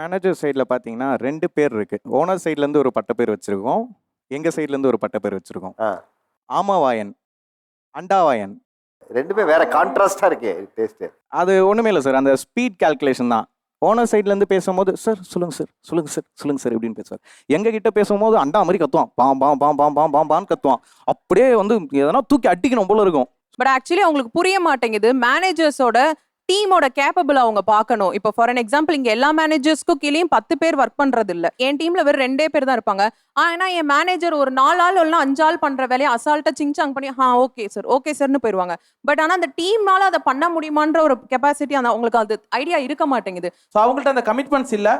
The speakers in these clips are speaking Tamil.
மேனேஜர் சைடில் பார்த்தீங்கன்னா 2 பேர் இருக்கு. ஓனர் சைட்லேருந்து ஒரு பட்டப்பேர் வச்சிருக்கோம். எங்க சைட்லேருந்து ஒரு பட்டப்பேர் வச்சிருக்கோம். ஆ. ஆமாவாயன், அண்டாவாயன். ரெண்டுமே வேற கான்ட்ராஸ்டா இருக்கே டேஸ்ட். அது ஒண்ணுமே இல்லை சார். அந்த ஸ்பீட் கால்குலேஷன் தான். ஓனர் சைட்லேருந்து பேசும்போது சார் சொல்லுங்க சார், சொல்லுங்க சார், சொல்லுங்க சார் இப்படின்னு பேசுவார். எங்க கிட்ட பேசும்போது அண்டா மாதிரி கத்துவான். பாம் பாம் பாம் பாம் பாம் பாம் பான்னு கத்துவான். அப்படியே வந்து எதனா தூக்கி அடிக்கணும் போல இருக்கும். பட் ஆக்சுவலி அவங்களுக்கு புரிய மாட்டேங்குது மேனேஜர்ஸோட டீமோட கேப்பபிள் அவங்க பார்க்கணும். இப்போ ஃபார் அன் எக்ஸாம்பிள் இங்க எல்லா மேனேஜர்ஸ்க்கும் கீழேயும் 10 பேர் ஒர்க் பண்றது இல்ல. என் டீம்ல வெறும் 2 பேர் தான் இருப்பாங்க. ஆனா என் மேனேஜர் ஒரு 4 ஆள் இல்ல 5 ஆள் பண்ற வேலையை அசால்ட்டா சிங்சாங் பண்ணி ஓகே சார்னு போயிருவாங்க. பட் ஆனா அந்த டீம்னால அதை பண்ண முடியுமான்ற ஒரு கெப்பாசிட்டி அந்த அவங்களுக்கு அது ஐடியா இருக்க மாட்டேங்குது. ஸோ அவங்கள்ட்ட அந்த கமிட்மெண்ட்ஸ் இல்லை.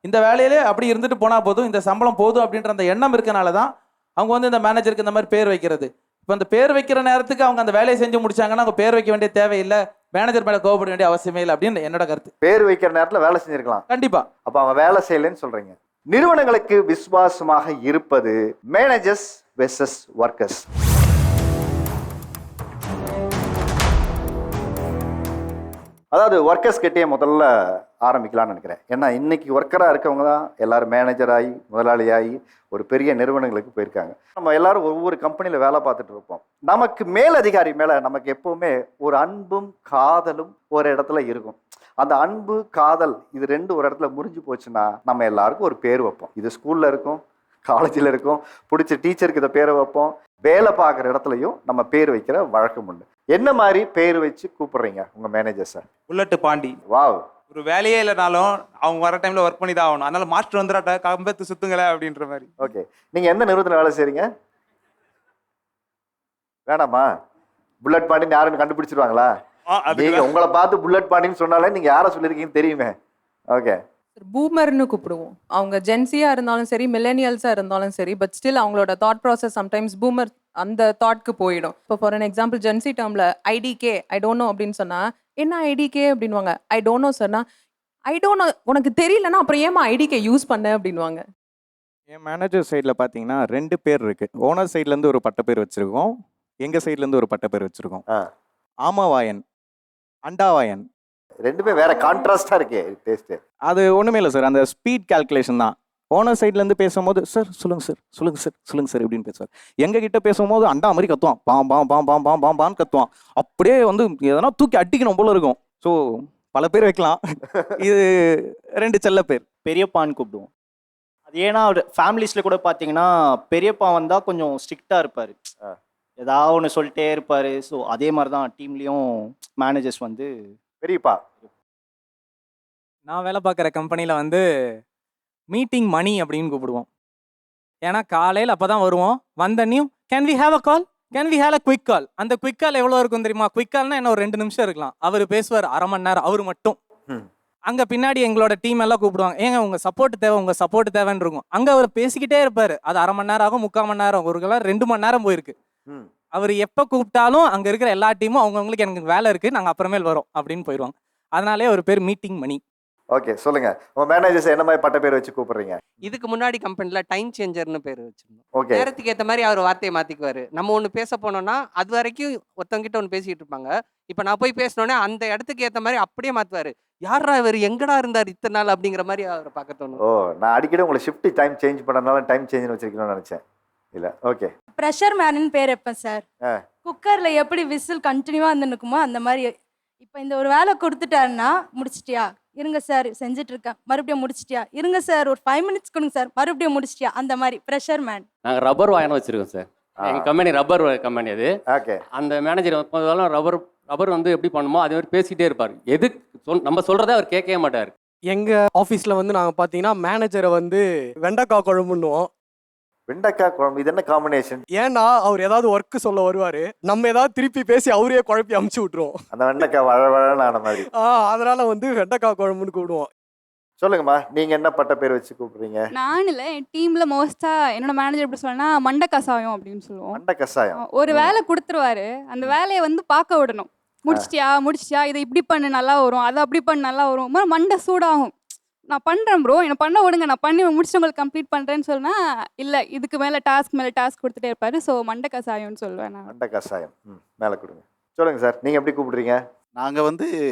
இந்த வேலையிலே அப்படி இருந்துட்டு போனால் போதும், இந்த சம்பளம் போதும் அப்படின்ற அந்த எண்ணம் இருக்கனால தான் அவங்க வந்து இந்த மேனேஜருக்கு இந்த மாதிரி பேர் வைக்கிறது. இப்போ அந்த பேர் வைக்கிற நேரத்துக்கு அவங்க அந்த வேலையை செஞ்சு முடிச்சாங்கன்னா அவங்க பேர் வைக்க வேண்டிய தேவையில்லை, மேனேஜர் மேலே கோவப்பட வேண்டிய அவசியமே இல்லை அப்படின்னு என்னோட கருத்து. பேர் வைக்கிற நேரத்துல வேலை செஞ்சிருக்கலாம். கண்டிப்பா. அப்ப அவங்க வேலை செய்யலைன்னு சொல்றீங்க. நிறுவனங்களுக்கு விசுவாசமாக இருப்பது மேனேஜர்ஸ் வெர்சஸ் ஒர்க்கர்ஸ். அதாவது ஒர்க்கர்ஸ் கிட்டே முதல்ல ஆரம்பிக்கலாம்னு நினைக்கிறேன். ஏன்னா இன்னைக்கு ஒர்க்கராக இருக்கவங்க தான் எல்லாரும் மேனேஜராகி முதலாளியாகி ஒரு பெரிய நிறுவனங்களுக்கு போயிருக்காங்க. நம்ம எல்லாரும் ஒவ்வொரு கம்பெனியில் வேலை பார்த்துட்டு இருப்போம். நமக்கு மேலதிகாரி மேலே நமக்கு எப்பவுமே ஒரு அன்பும் காதலும் ஒரு இடத்துல இருக்கும். அந்த அன்பு காதல் இது ரெண்டு ஒரு இடத்துல முறிஞ்சு போச்சுன்னா நம்ம எல்லாருக்கும் ஒரு பேர் வைப்போம். இது ஸ்கூலில் இருக்கும், காலேஜில் இருக்கும், பிடிச்ச டீச்சருக்கு இதை பேரை வைப்போம். வேலை பார்க்குற இடத்துலையும் நம்ம பேர் வைக்கிற வழக்கம் உண்டு. என்ன மாதிரி பேர் வச்சு கூப்பிடுறீங்க உங்க manager sir? Bullet Pandi. Wow. ஒரு வேலையே இல்லைனாலும் அவங்க வர டைம்ல ஒர்க் பண்ணி தான் ஆகணும். அதனால மாஸ்டர் வந்துடாட்டா கம்பத்து சுத்துங்களே அப்படின்ற மாதிரி. ஓகே, நீங்க எந்த நிறுவனத்தில் வேலை செய்றீங்க? வேணாமா? புல்லட் பாண்டின்னு யாருன்னு கண்டுபிடிச்சிருவாங்களா? நீங்க உங்களை பார்த்து புல்லட் பாண்டின்னு சொன்னாலே நீங்க யாரை சொல்லியிருக்கீங்கன்னு தெரியுமே. ஓகே, பூமர்னு கூப்பிடுவோம். அவங்க ஜென்சியா இருந்தாலும் சரி, மில்லேனியல்ஸா இருந்தாலும் சரி, பட் ஸ்டில் அவங்களோட தாட் ப்ராசஸ் சம்டைம்ஸ் பூமர் அந்த தாட்க்கு போயிடும். இப்போ ஃபார் அன் எக்ஸாம்பிள் ஜென்சி டேர்ம்ல ஐடிகே ஐ டோன்ட் நோ அப்படின்னு சொன்னா என்ன ஐடிகே அப்படின்வாங்க. ஐ டோன்ட் நோ சொன்னா ஐ டோன்ட் நோ உனக்கு தெரியலன்னா அப்புறம் ஏமா ஐடிகே யூஸ் பண்ண அப்படின்வாங்க. என் மேனேஜர் சைடில் பார்த்தீங்கன்னா 2 பேர் இருக்கு. ஓனர் சைட்லேருந்து ஒரு பட்டப்பேர் வச்சிருக்கோம். எங்க சைட்லேருந்து ஒரு பட்டப்பேர் வச்சிருக்கோம். ஆமாவாயன், அண்டாவாயன். ரெண்டுமே வேற கான்ட்ராஸ்டா இருக்கே டேஸ்ட். அது ஒண்ணுமே இல்லை சார். அந்த ஸ்பீட் கால்குலேஷன் தான். ஓனர் சைட்லேருந்து பேசும்போது சார் சொல்லுங்க சார், சொல்லுங்க சார், சொல்லுங்க சார் இப்படின்னு பேசுவார். எங்க கிட்ட பேசும்போது அண்டா மாதிரி கத்துவான். பாம் பாம் பாம் பாம் பாம் பாம் பான்னு கத்துவான். அப்படியே வந்து எதனா தூக்கி அடிக்கணும் போல இருக்கும். ஸோ பல பேர் வைக்கலாம். இது 2 செல்ல பேர். பெரியப்பான்னு கூப்பிடுவோம். அது ஏன்னா ஃபேமிலிஸில் கூட பார்த்தீங்கன்னா பெரியப்பா வந்தால் கொஞ்சம் ஸ்ட்ரிக்டாக இருப்பார். ஏதாவது ஒன்று சொல்லிட்டே இருப்பார். ஸோ அதே மாதிரி தான் டீம்லேயும் மேனேஜர்ஸ் வந்து பெரியப்பா. நான் வேலை பார்க்குற கம்பெனியில் வந்து மீட்டிங் மணி அப்படின்னு கூப்பிடுவோம். ஏன்னா காலையில் அப்போ தான் வருவோம். வந்தனையும் can we have a call, can we have a quick call. அந்த குவிக் கால் எவ்வளோ இருக்கும் தெரியுமா? குவிக் கால்னா என்ன, ஒரு 2 நிமிஷம் இருக்கலாம். அவர் பேசுவார் அரை மணி நேரம், அவர் மட்டும். அங்கே பின்னாடி எங்களோட டீம் எல்லாம் கூப்பிடுவாங்க, ஏங்க உங்கள் சப்போர்ட் தேவை, உங்கள் சப்போர்ட் தேவைன்னு இருக்கும். அங்கே அவர் பேசிக்கிட்டே இருப்பார். அது அரை மணி நேரம் ஆகும், 3/4 மணி நேரம், ஒரு 2 மணி நேரம் போயிருக்கு. அவர் எப்போ கூப்பிட்டாலும் அங்கே இருக்கிற எல்லா டீமும் அவங்கவுங்களுக்கு எனக்கு வேலை இருக்குது, நாங்கள் அப்புறமேல் வரோம் அப்படின்னு போயிடுவாங்க. அதனாலே ஒரு பேர் மீட்டிங் மணி. ஓகே, சொல்லுங்க உங்க மேனேஜர்ஸ் என்ன மாதிரி பட்ட பேர் வச்சு கூப்பிடுறீங்க? இதுக்கு முன்னாடி கம்பெனில டைம் சேஞ்சர்னு பேர் வச்சிருந்தோம். ஓகே, நேரத்துக்கு ஏற்ற மாதிரி அவர் வார்த்தையை மாத்திக்குவாரு. நம்ம ஒன்று பேச போனோம்னா அது வரைக்கும் ஒருத்தவங்கிட்ட ஒன்று பேசிட்டு இருப்பாங்க. இப்போ நான் போய் பேசினோன்னே அந்த இடத்துக்கு ஏற்ற மாதிரி அப்படியே மாத்துவாரு. யாரா இவர் எங்கடா இருந்தார் இத்தனை நாள் அப்படிங்கிற மாதிரி அவரை பார்க்க தோணும். ஓ, நான் அடிக்கடி உங்களை ஷிஃப்ட் டைம் சேஞ்ச் பண்ணனால டைம் சேஞ்ச் வச்சிருக்கணும்னு நினைச்சேன். இல்ல, ஓகே. ப்ரெஷர் மேனுன்னு பேர் வைப்பேன் சார். குக்கர்ல எப்படி விசில் கண்டினியூவா இருந்துக்குமோ அந்த மாதிரி. இப்போ இந்த ஒரு வேலை கொடுத்துட்டாருன்னா முடிச்சிட்டியா, இருங்க சார் செஞ்சுட்டு இருக்கேன், மறுபடியும் முடிச்சிட்டியா, இருங்க சார் ஒரு 5 மினிட்ஸ் கொடுங்க சார், மறுபடியும் முடிச்சிட்டியா, அந்த மாதிரி ப்ரெஷர் மேன். நாங்கள் ரப்பர் வாயனை வச்சிருக்கோம் சார். எங்கள் கம்பெனி ரப்பர் கம்பெனி அது. ஓகே, அந்த மேனேஜர் எப்போதாலும் ரப்பர் வந்து எப்படி பண்ணுமோ அதே மாதிரி பேசிக்கிட்டே இருப்பார். எது நம்ம சொல்கிறத அவர் கேட்கவே மாட்டார். எங்கள் ஆஃபீஸில் வந்து நாங்கள் பார்த்தீங்கன்னா மேனேஜரை வந்து வெண்டைக்காய் குழம்புன்னுவோம். வெண்டைக்காய் குழம்பு, இது என்ன காம்பினேஷன்? ஏன்னா அவர் ஏதாவது ஒர்க்கு சொல்ல வருவார், நம்ம ஏதாவது திருப்பி பேசி அவரே குழப்பி அமுச்சு விட்ருவோம். அந்த வெண்டைக்காய் வழவழன்னு ஆன மாதிரி. அதனால வந்து வெண்டைக்காய் குழம்புன்னு கூப்பிடுவோம். சொல்லுங்கம்மா, நீங்க என்ன பட்ட பேர் வச்சு கூப்பிடுறீங்க? நான் இல்லை, என் டீம்ல மோஸ்டா என்னோட மேனேஜர் எப்படி சொல்லனா மண்டை கசாயம் அப்படின்னு சொல்லுவோம். மண்டை கசாயம். ஒரு வேலை கொடுத்துருவாரு, அந்த வேலையை வந்து பார்க்க விடணும். முடிச்சிட்டியா முடிச்சிட்டியா, இதை இப்படி பண்ணு நல்லா வரும், அதை அப்படி பண்ணு நல்லா வரும். மண்டை சூடாகும். நான் பண்ணுறேன் ப்ரோ, என்னை பண்ண விடுங்க, நான் பண்ணி முடிச்சு உங்களுக்கு கம்ப்ளீட் பண்ணுறேன்னு சொன்னா இல்லை, இதுக்கு மேலே டாஸ்க் கொடுத்துட்டே இருப்பாரு. ஸோ மண்டை கசாயம்னு சொல்லுவேன் நான். மண்டை கசாயம். மேலே கொடுங்க. சொல்லுங்க சார், நீங்க எப்படி கூப்பிடுறீங்க? நாங்கள் வந்து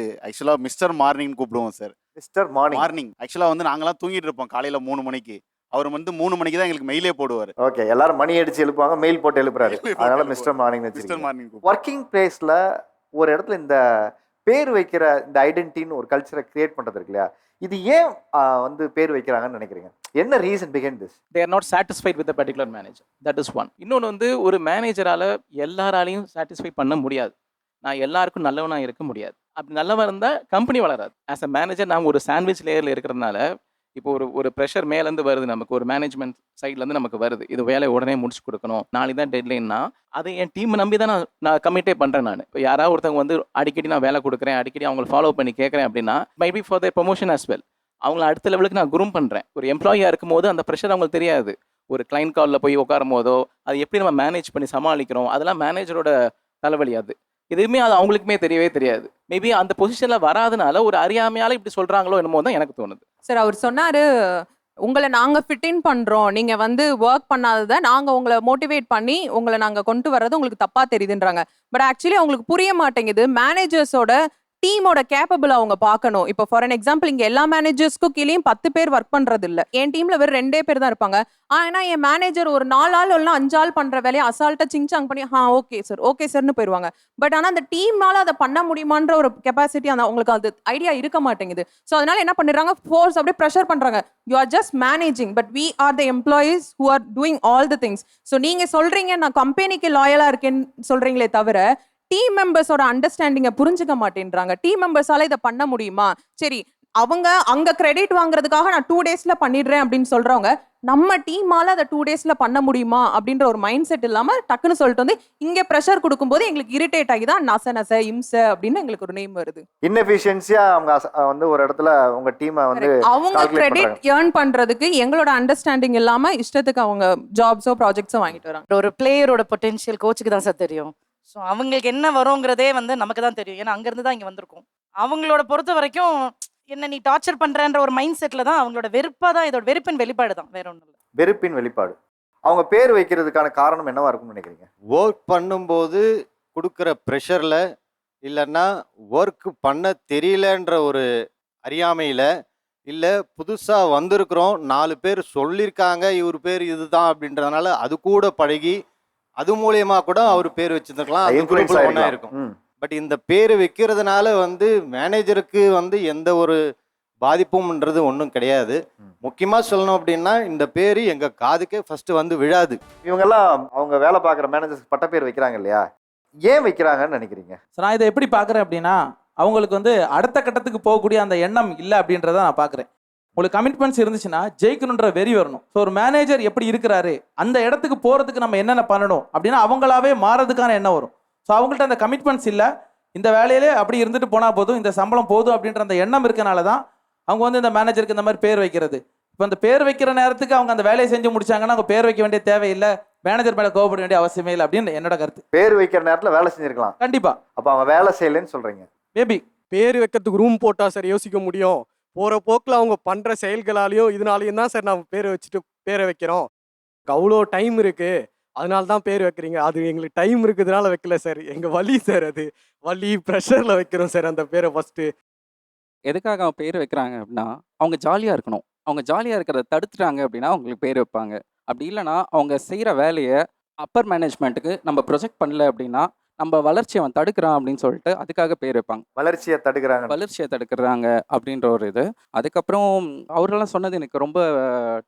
ஆக்சுவலாக மிஸ்டர் மார்னிங் கூப்பிடுவோம் சார். Mister morning. மார்னிங் ஆக்சுவலாக வந்து நாங்களாம் தூங்கிட்டு இருப்போம் காலையில் 3 மணிக்கு. அவர் வந்து 3 மணிக்கு தான் எங்களுக்கு மெயிலே போடுவார். ஓகே, எல்லாரும் மணி அடிச்சு எழுப்புவாங்க, மெயில் போட்டு எழுப்புறாரு. Mail போட்டு அதனால எழுப்புவாரு. மிஸ்டர் மார்னிங் மிஸ்டர் வச்சிருக்கீங்க. மார்னிங். ஒர்க்கிங் பிளேஸ்ல ஒரு இடத்துல இந்த பேர் வைக்கிற இந்த ஐடென்டிட்டின்னு ஒரு கல்ச்சரை கிரியேட் பண்றது இருக்கு இல்லையா, இது ஏன் வந்து பேர் வைக்கிறாங்கன்னு நினைக்கிறீங்க? என்ன reason behind this? They are not satisfied with particular manager. That is one. இன்னொன்று வந்து ஒரு மேனேஜரால் எல்லாராலையும் சாட்டிஸ்ஃபை பண்ண முடியாது. நான் எல்லாருக்கும் நல்லவனா இருக்க முடியாது. அப்படி நல்லவன் இருந்தால் கம்பெனி வளராது. ஆஸ் அ மேனேஜர் நாங்கள் ஒரு சாண்ட்விச் லேயரில் இருக்கிறதுனால இப்போ ஒரு ப்ரெஷர் மேலேருந்து வருது, நமக்கு ஒரு மேனேஜ்மெண்ட் சைட்லேருந்து நமக்கு வருது, இது வேலையை உடனே முடிச்சு கொடுக்கணும், நாளைக்கு தான் டெட்லைன்னா அதை என் டீம் நம்பி தான் நான் கமிட்டே பண்ணுறேன். நான் இப்போ யாராவது ஒருத்தவங்க வந்து அடிக்கடி நான் வேலை கொடுக்குறேன், அடிக்கடி அவங்களை ஃபாலோ பண்ணி கேட்குறேன் அப்படின்னா மைபி for their promotion as well. அவங்கள அடுத்த லெவலுக்கு நான் குரூம் பண்ணுறேன். ஒரு எம்ப்ளாயியாக இருக்கும் போது அந்த ப்ரெஷர் அவங்களுக்கு தெரியாது. ஒரு கிளைண்ட் காலில் போய் உட்காரும் போதோ அது எப்படி நம்ம மேனேஜ் பண்ணி சமாளிக்கிறோம், அதெல்லாம் மேனேஜரோட தலைவலி. அது எதுவுமே அது அவங்களுக்குமே தெரியவே தெரியாது. மேபி அந்த பொசிஷனில் வராதனால ஒரு அறியாமையால் இப்படி சொல்கிறாங்களோ என்னமோ தான் எனக்கு தோணுது. சார் அவர் சொன்னாரு, உங்களை நாங்க ஃபிட் இன் பண்றோம், நீங்க வந்து ஒர்க் பண்ணாததை நாங்க உங்களை மோட்டிவேட் பண்ணி உங்களை நாங்க கொண்டு வர்றது உங்களுக்கு தப்பா தெரியுதுன்றாங்க. பட் ஆக்சுவலி அவங்களுக்கு புரிய மாட்டேங்குது மேனேஜர்ஸோட டீமோட கேப்பபிள் அவங்க பார்க்கணும். இப்போ ஃபார் அன் எக்ஸாம்பிள் இங்க எல்லா மேனேஜர்ஸ்க்கும் கீழேயும் 10 பேர் ஒர்க் பண்றது இல்ல. என் டீம்ல வெறும் 2 பேர் தான் இருப்பாங்க. ஆனா என் மேனேஜர் ஒரு 4 ஆள் இல்ல 5 ஆள் பண்ற வேலையை அசால்ட்டா சிங்சாங் பண்ணி ஓகே சார்னு போயிருவாங்க. பட் ஆனா அந்த டீம்னால அதை பண்ண முடியுமான்ற ஒரு கெப்பாசிட்டி அந்த அவங்களுக்கு அது ஐடியா இருக்க மாட்டேங்குது. ஸோ அதனால என்ன பண்ணிடுறாங்க, ஃபோர்ஸ் அப்படியே ப்ரெஷர் பண்றாங்க. You are just managing but we are the employees who are doing all the things. So நீங்க சொல்றீங்க நான் கம்பெனிக்கு லாயலா இருக்கேன்னு சொல்றீங்களே தவிர டீம் மெம்பர்ஸோட அண்டர்ஸ்டாண்டிங்கை புரிஞ்சுக்க மாட்டேன்றாங்க. டீம் மெம்பர்ஸால இதை பண்ண முடியுமா? சரி, அவங்க அங்க கிரெடிட் வாங்குறதுக்காக நான் 2 டேஸ்ல பண்ணிடுறேன் அப்படின்னு சொல்றவங்க நம்ம டீமால அதை 2 டேஸ்ல பண்ண முடியுமா அப்படின்ற ஒரு மைண்ட் செட் இல்லாம டக்குன்னு சொல்லிட்டு வந்து இங்க ப்ரெஷர் கொடுக்கும்போது எங்களுக்கு இரிட்டேட் ஆகி தான் நச இம்ச அப்படின்னு எங்களுக்கு ஒரு நேம் வருது. இன்னெஃபிஷியன்சியா அவங்க வந்து ஒரு இடத்துல உங்க டீமை வந்து அவங்க கிரெடிட் ஏர்ன் பண்றதுக்கு எங்களோட அண்டர்ஸ்டாண்டிங் இல்லாம இஷ்டத்துக்கு அவங்க ஜாப்ஸோ ப்ராஜெக்ட்ஸோ வாங்கிட்டு வராங்க. ஒரு பிளேயரோட பொட்டென்ஷியல் கோச்சுக்கு தான் சார் தெரியும். ஸோ அவங்களுக்கு என்ன வருங்கிறதே வந்து நமக்கு தான் தெரியும். ஏன்னா அங்கேருந்து தான் இங்கே வந்திருக்கோம். அவங்களோட பொறுத்த வரைக்கும் என்ன நீ டார்ச்சர் பண்ணுறன்ற ஒரு மைண்ட் செட்டில் தான் அவங்களோட வெறுப்பாக தான், இதோட வெறுப்பின் வெளிப்பாடு தான், வேற ஒன்றும் இல்லை. வெறுப்பின் வெளிப்பாடு. அவங்க பேர் வைக்கிறதுக்கான காரணம் என்னவா இருக்கும்னு நினைக்கிறீங்க? ஒர்க் பண்ணும்போது கொடுக்குற ப்ரெஷரில், இல்லைன்னா ஒர்க் பண்ண தெரியலன்ற ஒரு அறியாமையில், இல்லை புதுசாக வந்திருக்கிறோம் 4 பேர் சொல்லியிருக்காங்க இவர் பேர் இதுதான் அப்படின்றதுனால அது கூட பழகி அது மூலியமா கூட அவர் பேர் வச்சிருக்கலாம், அது குரூப்ல ஒன்றா இருக்கும். பட் இந்த பேர் வைக்கிறதுனால வந்து மேனேஜருக்கு வந்து எந்த ஒரு பாதிப்பும்ன்றது ஒன்றும் கிடையாது. முக்கியமாக சொல்லணும் அப்படின்னா இந்த பேர் எங்கள் காதுக்கே ஃபர்ஸ்ட் வந்து விழாது. இவங்கெல்லாம் அவங்க வேலை பார்க்குற மேனேஜர்ஸ் பட்ட பேர் வைக்கிறாங்க இல்லையா, ஏன் வைக்கிறாங்கன்னு நினைக்கிறீங்க? நான் இதை எப்படி பார்க்குறேன் அப்படின்னா, அவங்களுக்கு வந்து அடுத்த கட்டத்துக்கு போகக்கூடிய அந்த எண்ணம் இல்லை அப்படின்றத நான் பார்க்குறேன். உங்களுக்கு கமிட்மெண்ட்ஸ் இருந்துச்சுன்னா ஜெயிக்கணுன்ற வெறி வரணும். ஸோ ஒரு மேனேஜர் எப்படி இருக்கிறாரு, அந்த இடத்துக்கு போகிறதுக்கு நம்ம என்னென்ன பண்ணணும் அப்படின்னா அவங்களாவே மாறதுக்கான எண்ணம் வரும். ஸோ அவங்கள்ட்ட அந்த கமிட்மெண்ட்ஸ் இல்லை, இந்த வேலையிலே அப்படி இருந்துட்டு போனால் போதும், இந்த சம்பளம் போதும் அப்படின்ற அந்த எண்ணம் இருக்கனால தான் அவங்க வந்து இந்த மேனேஜருக்கு இந்த மாதிரி பேர் வைக்கிறது. இப்போ அந்த பேர் வைக்கிற நேரத்துக்கு அவங்க அந்த வேலையை செஞ்சு முடிச்சாங்கன்னா அவங்க பேர் வைக்க வேண்டிய தேவையில்லை, மேனேஜர் மேலே கோவப்பட வேண்டிய அவசியமே இல்லை அப்படின்னு என்னோட கருத்து. பேர் வைக்கிற நேரத்தில் வேலை செஞ்சிருக்கலாம் கண்டிப்பாா. அப்போ அவங்க வேலை செய்யலைன்னு சொல்றீங்க? மேபி பேர் வைக்கிறதுக்கு ரூம் போட்டா சார் யோசிக்க முடியும். போகிற போக்கில் அவங்க பண்ணுற செயல்களாலையும் இதனாலையும் தான் சார் நான் பேரை வச்சுட்டு பேரை வைக்கிறோம். அவ்வளோ டைம் இருக்குது, அதனால தான் பேர் வைக்கிறீங்க. அது எங்களுக்கு டைம் இருக்குதுனால வைக்கல சார், எங்கள் வலி சார், அது வலி ப்ரெஷரில் வைக்கிறோம் சார் அந்த பேரை ஃபஸ்ட்டு. எதுக்காக அவங்க பேர் வைக்கிறாங்க அப்படின்னா அவங்க ஜாலியாக இருக்கணும். அவங்க ஜாலியாக இருக்கிறத தடுத்துட்டாங்க அப்படின்னா அவங்களுக்கு பேர் வைப்பாங்க. அப்படி இல்லைனா அவங்க செய்கிற வேலையை அப்பர் மேனேஜ்மெண்ட்டுக்கு நம்ம ப்ரொஜெக்ட் பண்ணல அப்படின்னா நம்ம வளர்ச்சியை அவன் தடுக்கிறான் அப்படின்னு சொல்லிட்டு அதுக்காக பேர் வைப்பாங்க. வளர்ச்சியை தடுக்கிறாங்க அப்படின்ற ஒரு இது. அதுக்கப்புறம் அவரெல்லாம் சொன்னது எனக்கு ரொம்ப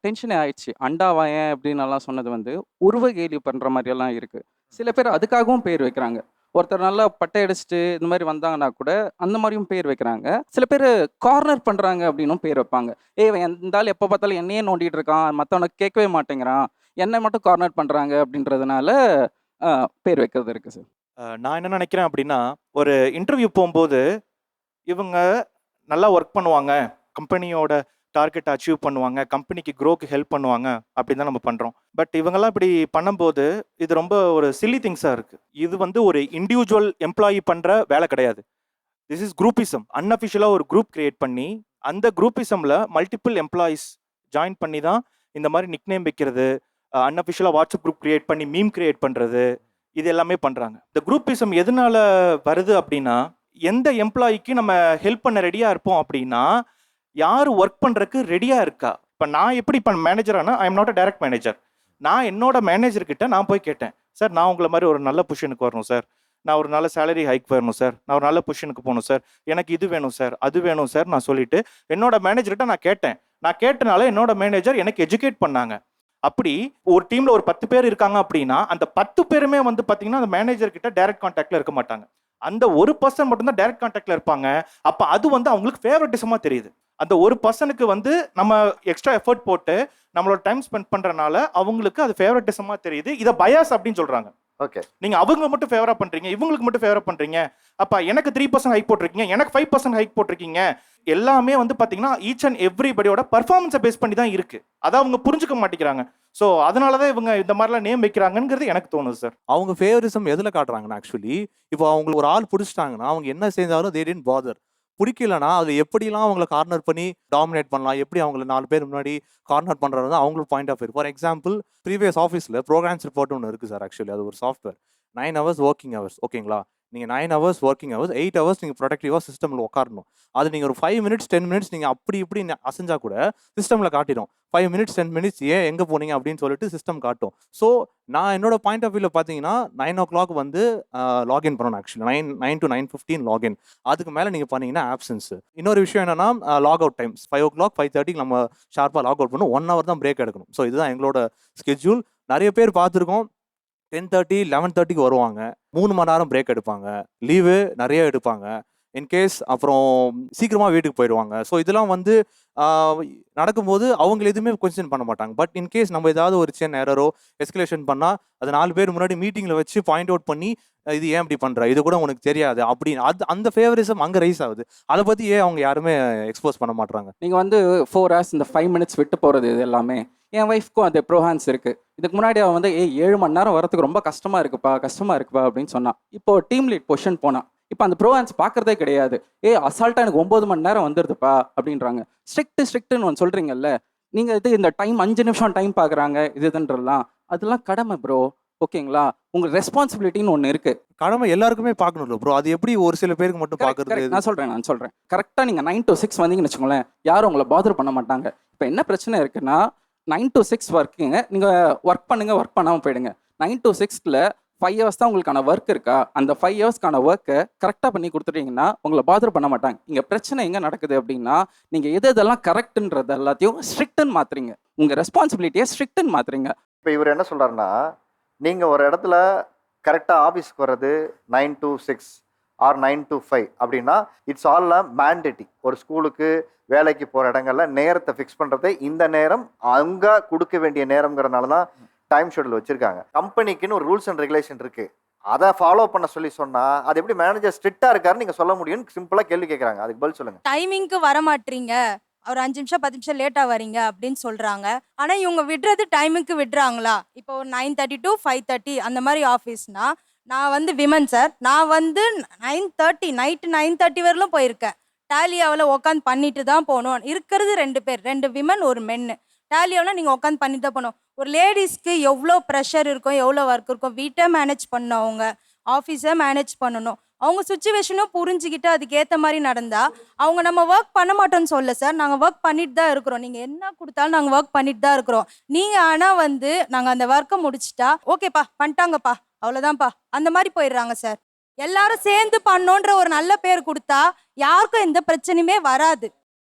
டென்ஷனே ஆயிடுச்சு. அண்டாவாயன் அப்படின்னு எல்லாம் சொன்னது வந்து உருவ கேலி பண்ணுற மாதிரியெல்லாம் இருக்குது. சில பேர் அதுக்காகவும் பேர் வைக்கிறாங்க. ஒருத்தர் நல்லா பட்டை அடிச்சுட்டு இந்த மாதிரி வந்தாங்கன்னா கூட அந்த மாதிரியும் பேர் வைக்கிறாங்க. சில பேர் கார்னர் பண்ணுறாங்க அப்படின்னும் பேர் வைப்பாங்க. இருந்தாலும் எப்போ பார்த்தாலும் என்னையே நோண்டிட்டு இருக்கான், மற்றவனுக்கு கேட்கவே மாட்டேங்கிறான், என்னை மட்டும் கார்னர் பண்ணுறாங்க அப்படின்றதுனால பேர் வைக்கிறது இருக்குது சார். நான் என்ன நினைக்கிறேன் அப்படின்னா, ஒரு இன்டர்வியூ போகும்போது இவங்க நல்லா ஒர்க் பண்ணுவாங்க, கம்பெனியோட டார்கெட் அச்சீவ் பண்ணுவாங்க, கம்பெனிக்கு க்ரோக்கு ஹெல்ப் பண்ணுவாங்க அப்படின்னு தான் நம்ம பண்ணுறோம். பட் இவங்கெல்லாம் இப்படி பண்ணும்போது இது ரொம்ப ஒரு சில்லி திங்ஸாக இருக்குது. இது வந்து ஒரு இண்டிவிஜுவல் எம்ப்ளாயி பண்ணுற வேலை கிடையாது. This is groupism. அன்அஃபிஷியலாக ஒரு குரூப் கிரியேட் பண்ணி அந்த குரூப்பிசமில் மல்டிபிள் எம்ப்ளாயீஸ் ஜாயின் பண்ணி தான் இந்த மாதிரி நிக்நேம் வைக்கிறது, அன்அஃபிஷியலாக வாட்ஸ்அப் குரூப் கிரியேட் பண்ணி மீம் கிரியேட் பண்ணுறது, இது எல்லாமே பண்ணுறாங்க. இந்த குரூப்பிசம் எதனால வருது அப்படின்னா, எந்த எம்ப்ளாயிக்கு நம்ம ஹெல்ப் பண்ண ரெடியாக இருப்போம் அப்படின்னா யார் ஒர்க் பண்ணுறதுக்கு ரெடியாக இருக்கா. இப்போ நான் எப்படி இப்போ மேனேஜரானா I am not a direct manager. நான் என்னோட மேனேஜர்கிட்ட நான் போய் கேட்டேன், சார் நான் உங்களை மாதிரி ஒரு நல்ல பொசிஷனுக்கு வரணும் சார், நான் ஒரு நல்ல சேலரி ஹைக் வரணும் சார், நான் ஒரு நல்ல பொசிஷனுக்கு போகணும் சார், எனக்கு இது வேணும் சார், அது வேணும் சார் நான் சொல்லிட்டு என்னோட மேனேஜர்கிட்ட நான் கேட்டேன். நான் கேட்டனால என்னோட மேனேஜர் எனக்கு எஜுகேட் பண்ணாங்க. அப்படி ஒரு டீம்ல ஒரு 10 பேர் இருக்காங்க அப்படின்னா அந்த 10 பேருமே வந்து பாத்தீங்கன்னா அந்த மேனேஜர் கிட்ட டைரக்ட் கான்டாக்ட்ல இருக்க மாட்டாங்க. அந்த ஒரு பர்சன் மட்டும் தான் டைரக்ட் கான்டாக்ட்ல இருப்பாங்க. அப்ப அது வந்து அவங்களுக்கு ஃபேவரட்டிசமா தெரியுது. அந்த ஒரு பர்சனுக்கு வந்து நம்ம எக்ஸ்ட்ரா எஃபர்ட் போட்டு நம்மளோட டைம் ஸ்பெண்ட் பண்றதுனால அவங்களுக்கு அது ஃபேவரட்டிசமா தெரியுது. இதை பயாஸ் அப்படின்னு சொல்றாங்க. ஓகே, நீங்க அவங்க மட்டும் ஃபேவரா பண்றீங்க, இவங்களுக்கு மட்டும் ஃபேவரா பண்றீங்க. அப்ப எனக்கு 3% ஹைக் போட்டிருக்கீங்க, எனக்கு 5% ஹைக் போட்டிருக்கீங்க. எல்லாமே வந்து பாத்தீங்கன்னா ஈச் அண்ட் எவ்ரிபடியோட பர்ஃபார்மன்ஸை பேஸ் பண்ணி தான் இருக்கு. அதை அவங்க புரிஞ்சுக்க மாட்டேங்கிறாங்க. ஸோ அதனாலதான் இவங்க இந்த மாதிரிலாம் நேம் வைக்கிறாங்கிறது எனக்கு தோணுது சார். அவங்க ஃபேவரிசம் எதில் காட்டுறாங்கன்னா ஆக்சுவலி இப்போ அவங்களுக்கு ஒரு ஆள் பிடிச்சிட்டாங்கன்னா அவங்க என்ன செஞ்சாலும் they didn't bother. பிடிக்கலனா அது எப்படிலாம் அவங்களை கார்னர் பண்ணி டாமினேட் பண்ணலாம், எப்படி அவங்களை 4 பேர் முன்னாடி கார்னர் பண்ணுறது தான் அவங்களுக்கு point of view. For example previous ஆஃபீஸில் ப்ரோக்ராம்ஸ் ரிப்போர்ட் ஒன்று இருக்குது சார். ஆக்சுவலி அது ஒரு சாஃப்ட்வேர். 9 hours ஒர்க்கிங் ஹவர்ஸ், ஓகேங்களா? நீங்கள் 9 hours ஒர்க்கிங் ஹவர்ஸ், 8 hours நீங்கள் ப்ரொடக்டிவாக சிஸ்டமில் உட்காரணும். அது நீங்கள் ஒரு 5 minutes 10 minutes நீங்கள் அப்படி இப்படி அசைஞ்சா கூட சிஸ்டமில் காட்டிடும். 5 minutes 10 minutes ஏன் எங்கே போனீங்க அப்படின்னு சொல்லிட்டு சிஸ்டம் காட்டும். ஸோ நான் என்னோட பாயிண்ட் ஆஃப் வியூவில் பார்த்தீங்கன்னா 9 o'clock வந்து லாகின் பண்ணணும். Actually 9 to 9:15 login. அதுக்கு மேலே நீங்கள் பண்ணீங்கன்னா ஆப்சன்ஸ். இன்னொரு விஷயம் என்னன்னா லாக் அவுட் டைம்ஸ் 5 o'clock 5:30 நம்ம ஷார்ப்பாக லாக் அவுட் பண்ணணும். 1 hour தான் பிரேக் எடுக்கணும். ஸோ இதுதான் எங்களோட ஸ்கெட்யூல். நிறைய பேர் பார்த்துருக்கோம் 10:30 11:30 வருவாங்க, 3 மணி நேரம் பிரேக் எடுப்பாங்க, லீவு நிறைய எடுப்பாங்க இன்கேஸ், அப்புறம் சீக்கிரமாக வீட்டுக்கு போயிடுவாங்க. ஸோ இதெல்லாம் வந்து நடக்கும்போது அவங்க எதுவுமே கொஸ்டின் பண்ண மாட்டாங்க. பட் இன்கேஸ் நம்ம ஏதாவது ஒரு சின்ன எரரோ எஸ்கலேஷன் பண்ணால் அது 4 பேர் முன்னாடி மீட்டிங்கில் வச்சு பாயிண்ட் அவுட் பண்ணி இது ஏன் இப்படி பண்ணுற, இது கூட உனக்கு தெரியாது அப்படின்னு அந்த ஃபேவரிசம் அங்கே ரைஸ் ஆகுது. அதை பற்றி ஏன் அவங்க யாருமே எக்ஸ்போஸ் பண்ண மாட்டாங்க? நீங்கள் வந்து 4 hours இந்த 5 minutes விட்டு போகிறது இது எல்லாமே என் ஒய்ஃப்க்கும் அது ப்ரோஹான்ஸ் இருக்குது. இதுக்கு முன்னாடி அவன் வந்து 7 மணி நேரம் வரதுக்கு ரொம்ப கஷ்டமாக இருக்குப்பா அப்படின்னு சொன்னான். இப்போ டீம் லீட் பொசிஷன் போனான். இப்போ அந்த ப்ரோஹான்ஸ் பார்க்குறதே கிடையாது. அசால்ட்டாக எனக்கு 9 மணி நேரம் வந்துடுதுப்பா அப்படின்றாங்க. ஸ்ட்ரிக்ட்டுன்னு ஒன்று சொல்கிறீங்கல்ல, நீங்கள் இது இந்த டைம் 5 நிமிஷம் டைம் பார்க்குறாங்க இதுன்றலாம், அதெல்லாம் கடமை ப்ரோ, ஓகேங்களா? உங்களுக்கு ரெஸ்பான்சிபிலிட்டின்னு ஒன்று இருக்குது. கடமை எல்லாருக்குமே பார்க்கணும்ல ப்ரோ, அது எப்படி ஒரு சில பேருக்கு மட்டும் பார்க்குறது? நான் சொல்கிறேன் கரெக்டாக நீங்கள் 9 to 6 வந்தீங்கன்னு வச்சுக்கோங்களேன், யாரும் உங்களை பாதர் பண்ண மாட்டாங்க. இப்போ என்ன பிரச்சனை இருக்குன்னா 9 to 6 ஒர்க்குங்க, நீங்கள் ஒர்க் பண்ணாமல் போயிடுங்க. 9 to 6ல் 5 hours தான் உங்களுக்கான ஒர்க் இருக்கா, அந்த 5 hoursக்கான ஒர்க்கை கரெக்டாக பண்ணி கொடுத்துட்டீங்கன்னா உங்களை பாதர் பண்ண மாட்டாங்க. இங்கே பிரச்சனை எங்கே நடக்குது அப்படின்னா நீங்கள் இதெல்லாம் கரெக்டுன்றது எல்லாத்தையும் ஸ்ட்ரிக்ட்டுன்னு மாற்றுறீங்க, உங்கள் ரெஸ்பான்சிபிலிட்டியை ஸ்ட்ரிக்ட்டுன்னு மாற்றுறீங்க. இப்போ இவர் என்ன சொல்கிறாருன்னா, நீங்கள் ஒரு இடத்துல கரெக்டாக ஆஃபீஸ்க்கு வர்றது 9 to 6 ஆர் 9 to 5 அப்படின்னா இட்ஸ் ஆல் மேண்டேட்டி. ஒரு ஸ்கூலுக்கு வேலைக்கு போகிற இடங்கள்ல நேரத்தை ஃபிக்ஸ் பண்ணுறதை இந்த நேரம் அங்கே கொடுக்க வேண்டிய நேரங்கிறதுனால தான் டைம் ஷெட்யூல் வச்சுருக்காங்க. கம்பெனிக்குன்னு ஒரு ரூல்ஸ் அண்ட் ரெகுலேஷன் இருக்குது, அதை ஃபாலோ பண்ண சொன்னால் அது எப்படி மேனேஜர் ஸ்ட்ரிக்டாக இருக்காருன்னு நீங்கள் சொல்ல முடியும்னு சிம்பிளாக கேள்வி கேட்குறாங்க. அதுக்கு பதில் சொல்லுங்கள். டைமிங்க்கு வர மாட்டீங்க, ஒரு 5 நிமிஷம் 10 நிமிஷம் லேட்டாக வரீங்க அப்படின்னு சொல்கிறாங்க. ஆனால் இவங்க விடுறது டைமுக்கு விடுறாங்களா? இப்போ 9:30 to 5:30 அந்த மாதிரி ஆஃபீஸ்னா, நான் வந்து விமன் சார், நான் வந்து 9:30 நைட்டு 9:30 வரலும் போயிருக்கேன். டேலியாவில் உட்காந்து பண்ணிட்டு தான் போகணும். இருக்கிறது 2 பேர், 2 விமன் 1 மென்னு. டேலியாவில் நீங்கள் உட்காந்து பண்ணிட்டு தான் போகணும். ஒரு லேடிஸ்க்கு எவ்வளோ ப்ரெஷர் இருக்கும், எவ்வளோ ஒர்க் இருக்கும், வீட்டை மேனேஜ் பண்ணணும், அவங்க ஆஃபீஸை மேனேஜ் பண்ணணும். அவங்க சுச்சுவேஷனும் புரிஞ்சுக்கிட்டு அதுக்கேற்ற மாதிரி நடந்தால் அவங்க நம்ம ஒர்க் பண்ண மாட்டோம்னு சொல்ல சார், நாங்கள் ஒர்க் பண்ணிட்டு தான் இருக்கிறோம். நீங்கள் என்ன கொடுத்தாலும் நாங்கள் ஒர்க் பண்ணிட்டு தான் இருக்கிறோம். நீங்கள் ஆனால் வந்து நாங்கள் அந்த ஒர்க்கை முடிச்சிட்டா ஓகேப்பா பண்ணிட்டாங்கப்பா அவ்வளோதான்ப்பா அந்த மாதிரி போயிடுறாங்க சார். எல்லாரும் சேர்ந்து பண்ணோன்ற ஒரு நல்ல பேர் கொடுத்தா யாருக்கும் எந்த பிரச்சனையுமே வராது.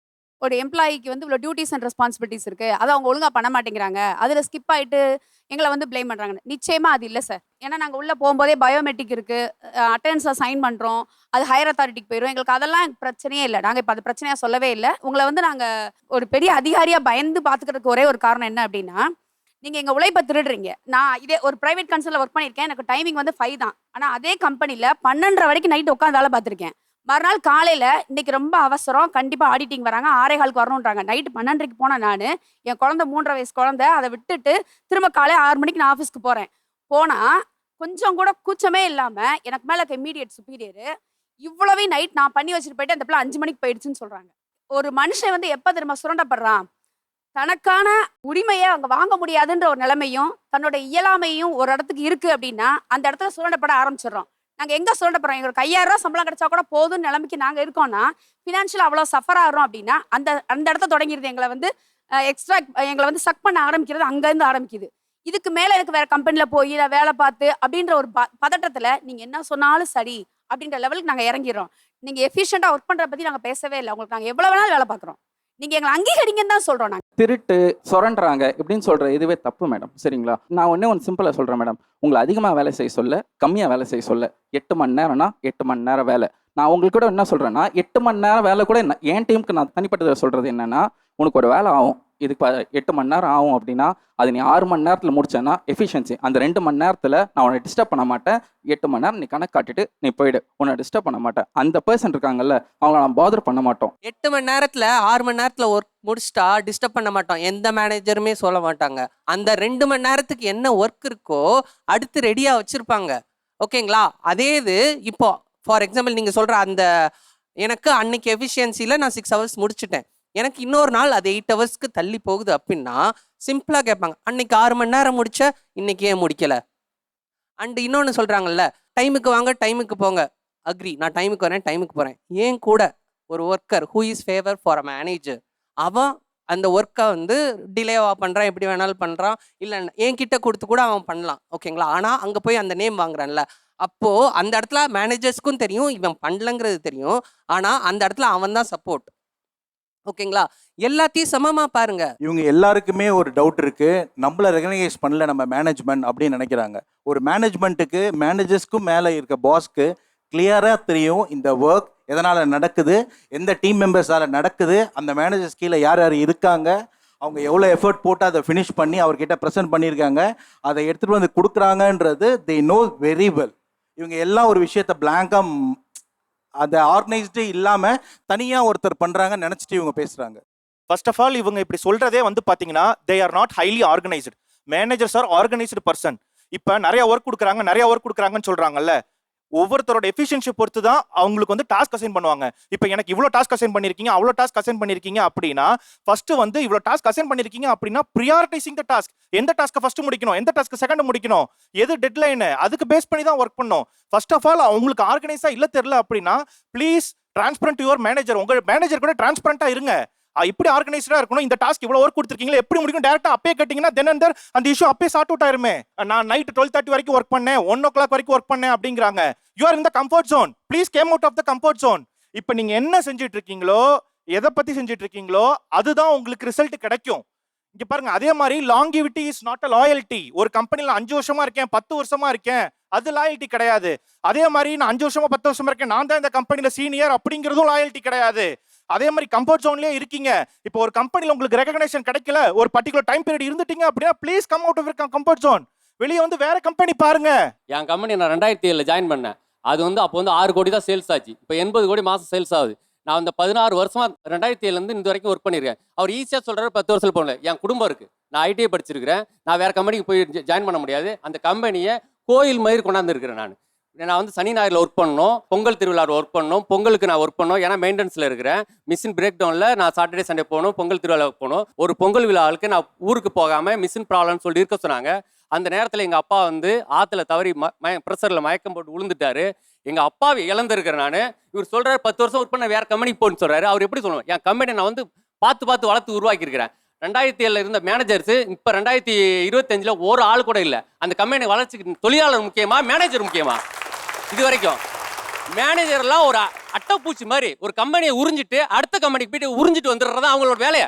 ஒரு எம்ப்ளாயிக்கு வந்து இவ்வளோ டியூட்டிஸ் அண்ட் ரெஸ்பான்சிபிலிட்டிஸ் இருக்குது, அதை அவங்க ஒழுங்காக பண்ண மாட்டேங்கிறாங்க, அதில் ஸ்கிப் ஆகிட்டு எங்களை வந்து ப்ளேம் பண்ணுறாங்க. நிச்சயமாக அது இல்லை சார். ஏன்னா நாங்கள் உள்ளே போகும்போதே பயோமெட்ரிக் இருக்குது, அட்டெண்டன்ஸில் சைன் பண்ணுறோம், அது ஹையர் அத்தாரிட்டிக்கு போயிடும். எங்களுக்கு அதெல்லாம் பிரச்சனையே இல்லை. நாங்கள் இப்போ அது பிரச்சனையாக சொல்லவே இல்லை. உங்களை வந்து நாங்கள் ஒரு பெரிய அதிகாரியாக பயந்து பார்த்துக்கிறதுக்கு ஒரே ஒரு காரணம் என்ன அப்படின்னா, நீங்கள் எங்கள் உழைப்பை திருடுறீங்க. நான் இதே ஒரு ப்ரைவேட் கன்சர்னில் ஒர்க் பண்ணியிருக்கேன், எனக்கு டைமிங் வந்து 5 தான். ஆனால் அதே கம்பெனியில் 12:30 வரைக்கும் நைட்டு உட்காந்து வேலை பார்த்துருக்கேன். மறுநாள் காலையில் இன்றைக்கி ரொம்ப அவசரம், கண்டிப்பாக ஆடிட்டிங் வராங்க, 6:15 வரணுன்றாங்க. நைட்டு 12:30 போனேன். நான் என் குழந்தை 3.5 வயசு குழந்தை, அதை விட்டுட்டு திரும்ப காலை 6 மணிக்கு நான் ஆஃபீஸ்க்கு போகிறேன். போனால் கொஞ்சம் கூட கூச்சமே இல்லாமல் எனக்கு மேலே இம்மீடியட் சுப்பீரியரு இவ்வளவே நைட் நான் பண்ணி வச்சுட்டு போயிட்டு அந்த பிள்ளை 5 மணிக்கு போயிடுச்சுன்னு சொல்கிறாங்க. ஒரு மனுஷன் வந்து எப்போ திரும்ப சுரண்டப்படுறான், தனக்கான உரிமையை அங்கே வாங்க முடியாதுன்ற ஒரு நிலைமையும் தன்னோட இயலாமையும் ஒரு இடத்துக்கு இருக்குது அப்படின்னா அந்த இடத்துல சுரண்டப்பட ஆரம்பிச்சிடுறோம். நாங்கள் எங்கே சொல்ல போகிறோம், எங்களுக்கு 5000 ரூபா சம்பளம் கிடைச்சா கூட போதும்னு நிலைமைக்கு நாங்கள் இருக்கோம்னா ஃபினான்ஷியல் அவ்வளோ சஃபர் ஆகிறோம் அப்படின்னா அந்த அந்த இடத்த தொடங்கிடுது. எங்களை வந்து எங்களை வந்து சக் பண்ண ஆரம்பிக்கிறது அங்கேருந்து ஆரம்பிக்குது. இதுக்கு மேலே எனக்கு வேறு கம்பெனியில் போய் நான் வேலை பார்த்து அப்படின்ற ஒரு பதட்டத்தில் நீங்கள் என்ன சொன்னாலும் சரி அப்படின்ற லெவலுக்கு நாங்கள் இறங்கிடுறோம். நீங்கள் எஃபிஷியண்டாக ஒர்க் பண்ணுறத பற்றி நாங்கள் பேசவே இல்லை. உங்களுக்கு நாங்கள் எவ்வளோ வேணாலும் வேலை பார்க்குறோம், நீங்கள் எங்களை அங்கீகரிங்கன்னு தான் சொல்கிறோம். நாங்கள் திருட்டு சுரண்டுறாங்க இப்படின்னு சொல்கிற இதுவே தப்பு மேடம், சரிங்களா? நான் ஒன்று சிம்பிளாக சொல்கிறேன் மேடம். உங்களை அதிகமாக வேலை செய்ய சொல்ல, கம்மியாக வேலை செய்ய சொல்ல. 8 மணி நேரம்னா 8 மணி நேரம் வேலை. நான் உங்களுக்கு கூட என்ன சொல்கிறேன்னா, 8 மணி நேரம் வேலை கூட என் டீமுக்கு நான் தனிப்பட்டதை சொல்கிறது என்னென்னா, உனக்கு ஒரு வேலை ஆகும், இதுக்கு 8 மணி நேரம் ஆகும் அப்படின்னா அது நீ 6 மணி நேரத்தில் முடிச்சேன்னா எஃபிஷியன்சி. அந்த 2 மணி நேரத்தில் நான் உன்னை டிஸ்டர்ப் பண்ண மாட்டேன். 8 மணி நேரம் நீ கணக்கு காட்டிட்டு நீ போயிடு, உன்னை டிஸ்டர்ப் பண்ண மாட்டேன். அந்த பர்சன் இருக்காங்கல்ல, அவங்கள நான் பாதர் பண்ண மாட்டோம். 8 மணி நேரத்தில் 6 மணி நேரத்தில் ஒர்க் முடிச்சிட்டா டிஸ்டர்ப் பண்ண மாட்டோம், எந்த மேனேஜருமே சொல்ல மாட்டாங்க. அந்த 2 மணி நேரத்துக்கு என்ன ஒர்க் இருக்கோ அடுத்து ரெடியாக வச்சுருப்பாங்க. ஓகேங்களா? அதே இது இப்போ ஃபார் எக்ஸாம்பிள் நீங்கள் சொல்கிற அந்த எனக்கு அன்னைக்கு எஃபிஷியன்சியில் நான் 6 ஹவர்ஸ் முடிச்சுட்டேன், எனக்கு இன்னொரு நாள் அது 8 ஹவர்ஸ்க்கு தள்ளி போகுது அப்படின்னா சிம்பிளாக கேட்பாங்க, அன்னைக்கு 6 மணி நேரம் முடிச்ச இன்னைக்கு ஏன் முடிக்கலை? அண்ட் இன்னொன்று சொல்கிறாங்கல்ல, டைமுக்கு வாங்க டைமுக்கு போங்க. அக்ரி, நான் டைமுக்கு வரேன் டைமுக்கு போகிறேன். ஏன் கூட ஒரு worker who is favour for a manager, அவன் அந்த ஒர்க்கை வந்து டிலேவாக பண்ணுறான், எப்படி வேணாலும் பண்ணுறான், இல்லை என்கிட்ட கொடுத்து கூட அவன் பண்ணலாம். ஓகேங்களா? ஆனால் அங்கே போய் அந்த நேம் வாங்குறான்ல, அப்போது அந்த இடத்துல மேனேஜர்ஸ்க்கும் தெரியும் இவன் பண்ணலங்கிறது தெரியும், ஆனால் அந்த இடத்துல அவன் தான் சப்போர்ட். ஓகேங்களா? எல்லாத்தையும் சமமா பாருங்க. இவங்க எல்லாருக்குமே ஒரு டவுட் இருக்கு, நம்மள ரெகனைஸ் பண்ணல நம்ம மேனேஜ்மெண்ட் அப்படின்னு நினைக்கிறாங்க. ஒரு மேனேஜ்மெண்ட்டுக்கு மேனேஜர்ஸ்க்கும் மேலே இருக்க பாஸ்க்கு கிளியராக தெரியும் இந்த ஒர்க் எதனால் நடக்குது, எந்த டீம் மெம்பர்ஸால் நடக்குது, அந்த மேனேஜர்ஸ் கீழே யார் யார் இருக்காங்க, அவங்க எவ்வளோ எஃபர்ட் போட்டு அதை ஃபினிஷ் பண்ணி அவர்கிட்ட ப்ரெசென்ட் பண்ணியிருக்காங்க, அதை எடுத்துகிட்டு வந்து கொடுக்குறாங்கன்றது தே நோ வெரி வெல். இவங்க எல்லாம் ஒரு விஷயத்த பிளாங்காக அதை ஆர்கனைஸ்டே இல்லாமல் தனியாக ஒருத்தர் பண்ணுறாங்கன்னு நினச்சிட்டு இவங்க பேசுகிறாங்க. ஃபர்ஸ்ட் ஆஃப் ஆல் இவங்க இப்படி சொல்றதே வந்து பாத்தீங்கன்னா they are not highly organised. Managers are organised person. இப்போ நிறைய ஒர்க் கொடுக்குறாங்கன்னு சொல்றாங்கல்ல, ஒவ்வொருத்தரோட எஃபிஷியன்சி பொறுத்து தான் அவங்களுக்கு வந்து டாஸ்க் அசைன் பண்ணுவாங்க. இப்போ எனக்கு இவ்வளோ டாஸ்க் அசைன் பண்ணியிருக்கீங்க, அவ்வளோ டாஸ்க் அசைன் பண்ணியிருக்கீங்க அப்படின்னா ஃபர்ஸ்ட் வந்து இவ்வளோ டாஸ்க் அசைன் பண்ணியிருக்கீங்க அப்படின்னா ப்ரியாரிட்டைசிங் த டாஸ்க். எந்த டாஸ்க்கை ஃபர்ஸ்ட் முடிக்கணும், எந்த டாஸ்க்கு செகண்ட் முடிக்கணும், எது டெட்லைனு, அதுக்கு பேஸ் பண்ணி தான் ஒர்க் பண்ணணும். ஃபர்ஸ்ட் ஆஃப் ஆல் அவங்களுக்கு ஆர்கனைஸாக இல்லை தெரியல அப்படின்னா ப்ளீஸ் டிரான்ஸ்பரண்ட் யுவர் மேனேஜர். உங்கள் மேனேஜர் கூட டிரான்ஸ்பரண்டாக இருங்க. இப்படி ஆர்கனைஸ்டா இருக்கணும். இந்த டாஸ்க் இவ்வளவு ஒர்க் கொடுத்துருக்கீங்களா, எப்படி முடிக்கும் டேரக்டா அப்பே கேட்டீங்கன்னா தென் அண்ட் அந்த இஷ்யூ அப்பே சார்ட் அவுட் ஆயிருமே. நான் நைட் 12:30 வரைக்கும் ஒர்க் பண்ணேன், 1 o'clock வரைக்கும் ஒர்க் பண்ணேன் அப்படிங்கிறாங்க. You are in the comfort zone, please came out of the comfort zone. இப்போ நீங்க என்ன செஞ்சுட்டு இருக்கீங்களோ, எதை பத்தி செஞ்சுட்டு இருக்கீங்களோ அதுதான் உங்களுக்கு ரிசல்ட் கிடைக்கும். இங்க பாருங்க, அதே மாதிரி longevity is not a loyalty. ஒரு கம்பெனில 5 வருஷமா இருக்கேன், 10 வருஷமா இருக்கேன், அது லாயல்ட்டி கிடையாது. அதே மாதிரி நான் 5 வருஷமா 10 வருஷமா இருக்கேன், நான் தான் இந்த கம்பெனில சீனியர் அப்படிங்கிறதும் லாயல்ட்டி கிடையாது. அதே மாதிரி கம்ஃபர்ட் ஜோன்லயே இருக்கீங்க. இப்போ ஒரு கம்பெனில உங்களுக்கு ரெகக்னேஷன் கிடைக்கல, ஒரு பர்டிகுலர் டைம் பீரியட் இருந்துட்டீங்க அப்படின்னா please come out of your comfort zone. வெளியே வந்து வேற கம்பெனி பாருங்க. என் கம்பெனி நான் 2007 ஜாயின் பண்ணேன். அது வந்து அப்போ வந்து 6 கோடி தான் சேல்ஸ் ஆச்சு. இப்போ 80 கோடி மாதம் சேல்ஸ் ஆகுது. நான் அந்த 16 வருஷமா 2007 இந்த வரைக்கும் ஒர்க் பண்ணியிருக்கேன். அவர் ஈஸியாக சொல்கிறாரு 10 வருஷம் போகல. என் குடும்பம் இருக்குது, நான் ஐடிஐ படிச்சிருக்கிறேன், நான் வேறு கம்பெனிக்கு போய் ஜாயின் பண்ண முடியாது. அந்த கம்பெனியை கோயில் மாதிரி கொண்டாந்துருக்கிறேன். நான் வந்து சனி ஞாயிறில் ஒர்க் பண்ணணும், பொங்கல் திருவிழாவில் ஒர்க் பண்ணணும், பொங்கலுக்கு நான் ஒர்க் பண்ணணும், ஏன்னா மெயின்டெனன்ஸில் இருக்கிறேன். மிஷின் பிரேக் டவுனில் நான் சாட்டர்டே சண்டே போகணும், பொங்கல் திருவிழாவுக்கு போகணும். ஒரு பொங்கல் விழாவுக்கு நான் ஊருக்கு போகாமல் மிஷின் ப்ராப்ளம்னு சொல்லி இருக்க சொன்னாங்க. அந்த நேரத்தில் எங்கள் அப்பா வந்து ஆற்றுல தவறி ப்ரெஷரில் மயக்கம் போட்டு விழுந்துட்டாரு. எங்கள் அப்பாவை இழந்திருக்கிறேன் நான். இவர் சொல்கிறார் 10 வருஷம் ஒர்க் பண்ண வேறு கம்பெனிக்கு போன்னு சொல்கிறாரு. அவர் எப்படி சொல்லுவாங்க? என் கம்பெனி நான் வந்து பார்த்து வளர்த்து உருவாக்கியிருக்கிறேன். 2007 இருந்த மேனேஜர்ஸ் இப்போ 2025 ஒரு ஆள் கூட இல்லை. அந்த கம்பெனி வளர்ச்சிக்கு தொழிலாளர் முக்கியமா, மேனேஜர் முக்கியமா? இது வரைக்கும் மேனேஜர்லாம் ஒரு அட்டைப்பூச்சி மாதிரி ஒரு கம்பெனியை உறிஞ்சிட்டு அடுத்த கம்பெனிக்கு போயிட்டு உறிஞ்சிட்டு வந்துடுறதா அவங்களோட வேலையை.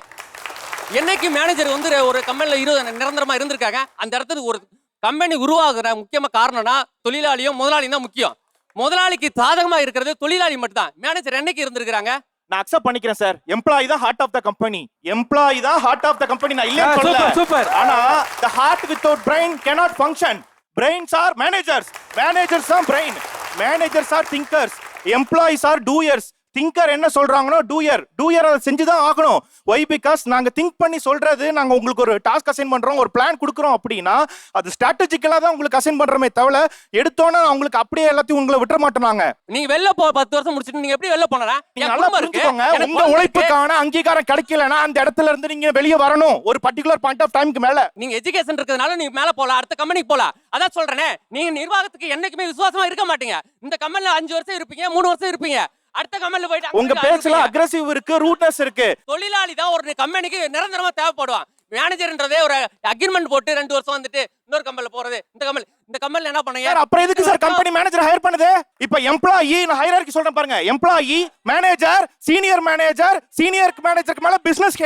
என்னைக்கு மேனேஜர் வந்து ஒரு கம்பெனியில் நிரந்தரமா இருந்திருக்காங்க? அந்த இடத்துக்கு ஒரு கம்பெனி உருவாகுற முக்கியமாக காரணம்னா தொழிலாளியும் முதலாளியும் தான் முக்கியம். முதலாளிக்கு சாதகமா இருக்கிறது தொழிலாளி மட்டும் தான். மேனேஜர் என்னைக்கு இருந்திருக்காங்க? நான் அக்செப்ட் பண்ணிக்கிறேன் சார். எம்ப்ளாயி தான் heart of the company. Employee தான் ஹார்ட் ஆஃப் த கம்பெனி. நான் இல்ல சொல்லல. சூப்பர். ஆனா the heart without brain cannot function. Brains are managers. Managers are brain. Managers are thinkers. Employees are doers. Thinker என்ன சொல்றாங்களோ டூயர் அதை செஞ்சுதான் ஆகணும். ஒய் பிகாஸ் நாங்க திங்க் பண்ணி சொல்றது, நாங்க உங்களுக்கு ஒரு டாஸ்க் அசைன் பண்றோம், ஒரு பிளான் கொடுக்குறோம் அப்படின்னா அது ஸ்ட்ராட்டஜிக்கலா தான் உங்களுக்கு அசைன் பண்றோமே தவிர எடுத்தோன்னே அவங்களுக்கு அப்படியே எல்லாத்தையும் உங்களை விட்டுற மாட்டோம். நீங்க வெளில 10 வருஷம் முடிச்சிட்டு நீங்க எப்படி வெளில போனலாம்? நீங்க நல்லா புரிஞ்சுக்கோங்க, உங்க உழைப்புக்கான அங்கீகாரம் கிடைக்கலன்னா அந்த இடத்துல இருந்து நீங்க வெளியே வரணும் ஒரு பர்டிகுலர் பாயிண்ட் ஆஃப் டைம்க்கு மேல. நீங்க எஜுகேஷன் இருக்கிறதுனால நீங்க மேல போலாம், அடுத்த கம்பெனிக்கு போலாம். அதான் சொல்றேனே, நீங்க நிர்வாகத்துக்கு என்னைக்குமே விசுவாசமா இருக்க மாட்டீங்க. இந்த கம்பெனில 5 வருஷம் இருப்பீங்க, 3 வருஷம் இருப்பீங்க, அடுத்த கம்பெனில போயிட்டு உங்க பேச்சுல அக்ரெசிவ் இருக்கு, ரூட்னஸ் இருக்கு. தொழிலாளி தான் ஒரு கம்பெனிக்கு நிரந்தரமா தேவைப்படுவான். மேனேஜர்ன்றதே ஒரு அக்ரிமெண்ட் போட்டு 2 வருஷம் வந்துட்டு இன்னொரு கம்பெனில போறது. இந்த கம்பெனில என்ன பண்ணீங்க? அப்புறம் எதுக்கு சார் கம்பெனி மேனேஜர் ஹையர் பண்ணுது? இப்ப எம்ப்ளாயி, நான் ஹையரார்கி சொல்றேன் பாருங்க, எம்ப்ளாயி, மேனேஜர், சீனியர் மேனேஜருக்கு மேல பிசினஸ்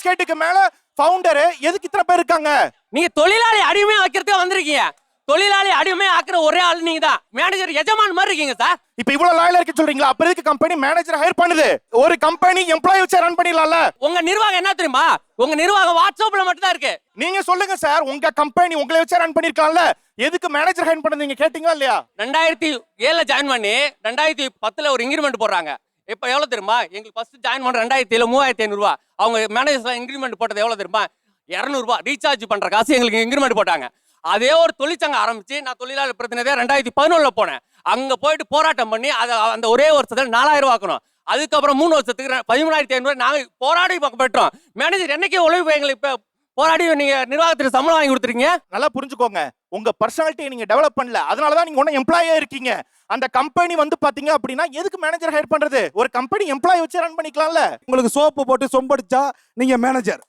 ஹெட்டுக்கு மேல ஃபவுண்டர். எதுக்கு இத்தனை பேர் இருக்காங்க? நீங்க தொழிலாளி அடிமையா வைக்கிறதுக்கு வந்திருக்கீங்க. தொழிலாளி அடிமை ஆக்குற ஒரே ஆள் நீங்க தான். மேனேஜர் எஜமான் மாதிரி இருக்கீங்க சார். இப்ப இவ்வளவு லாயலா இருக்கு சொல்றீங்களா? அப்புறம் எதுக்கு கம்பெனி மேனேஜர் ஹையர் பண்ணுது? ஒரு கம்பெனி எம்ப்ளாயி வச்சு ரன் பண்ணிடலாம்ல. உங்க நிர்வாகம் என்ன தெரியுமா? உங்க நிர்வாகம் வாட்ஸ்அப்ல மட்டும் தான் இருக்கு. நீங்க சொல்லுங்க சார், உங்க கம்பெனி உங்களை வச்சு ரன் பண்ணிருக்காங்கல்ல, எதுக்கு மேனேஜர் ஹையர் பண்ணது நீங்க கேட்டீங்களா இல்லையா? 2007 ஜாயின் பண்ணி 2010 ஒரு இன்கிரிமெண்ட் போடுறாங்க. இப்ப எவ்வளவு தெரியுமா? எங்களுக்கு ஃபர்ஸ்ட் ஜாயின் பண்ண 2007 3500 ரூபாய். அவங்க மேனேஜர்ஸ் இன்கிரிமெண்ட் போட்டது எவ்வளவு தெரியுமா? 200 ரூபாய் ரீசார்ஜ் பண்ற காசு எங்களுக்கு இன்கிரிமெண்ட் போட்டாங்க. அதே ஒரு தொழிற்சங்கம் ஆரம்பிச்சு நான் தொழிலாளர் பிரதிநிதியா 2011 போனேன். அங்க போயிட்டு போராட்டம் பண்ணி அதை அந்த ஒரே வருஷத்துல 4000 ரூபாய் ஆக்கணும். அதுக்கப்புறம் 3 வருஷத்துக்கு 13,500 நாங்க போராடி பெற்றோம். மேனேஜர் என்னைக்கே உழைப்பு எங்களுக்கு இப்ப போராடி நீங்க நிர்வாகத்துக்கு சம்பளம் வாங்கி கொடுத்துருக்கீங்க. நல்லா புரிஞ்சுக்கோங்க, உங்க பர்சனாலிட்டியை நீங்க டெவலப் பண்ணல, அதனாலதான் நீங்க ஒன்னும் எம்ப்ளாயா இருக்கீங்க. அந்த கம்பெனி பாத்தீங்க அப்படின்னா எதுக்கு மேனேஜர் ஹையர் பண்றது? ஒரு கம்பெனி எம்ப்ளாயி வச்சு ரன் பண்ணிக்கலாம்ல. உங்களுக்கு சோப்பு போட்டு சொம்படிச்சா நீங்க மேனேஜர்,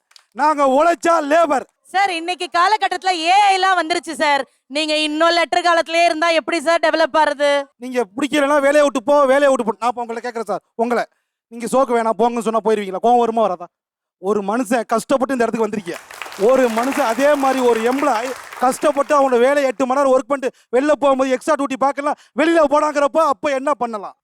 நாங்க உழைச்சா லேபர். சார் இன்னைக்கு காலகட்டத்துல ஏஐ எல்லாம் வந்துருச்சு சார். நீங்க இன்னும் லெட்டர் காலத்திலே இருந்தா எப்படி சார் டெவலப் ஆகுது? நீங்க பிடிக்கலன்னா வேலையை விட்டு போ. நான் உங்களை கேட்கறேன் சார், உங்களை நீங்க சோக்கு வேணாம் போங்கன்னு சொன்னா போயிருவீங்களா? கோவம் வருமா வராதா? ஒரு மனுஷன் கஷ்டப்பட்டு இந்த இடத்துக்கு வந்திருக்கீங்க. ஒரு மனுஷன் அதே மாதிரி ஒரு எம்ப்ளாய் கஷ்டப்பட்டு அவங்களோட வேலையை 8 மணி நேரம் ஒர்க் பண்ணிட்டு வெளில போகும்போது எக்ஸ்ட்ரா டியூட்டி பார்க்கலாம், வெளியில போடாங்கிறப்ப அப்போ என்ன பண்ணலாம்?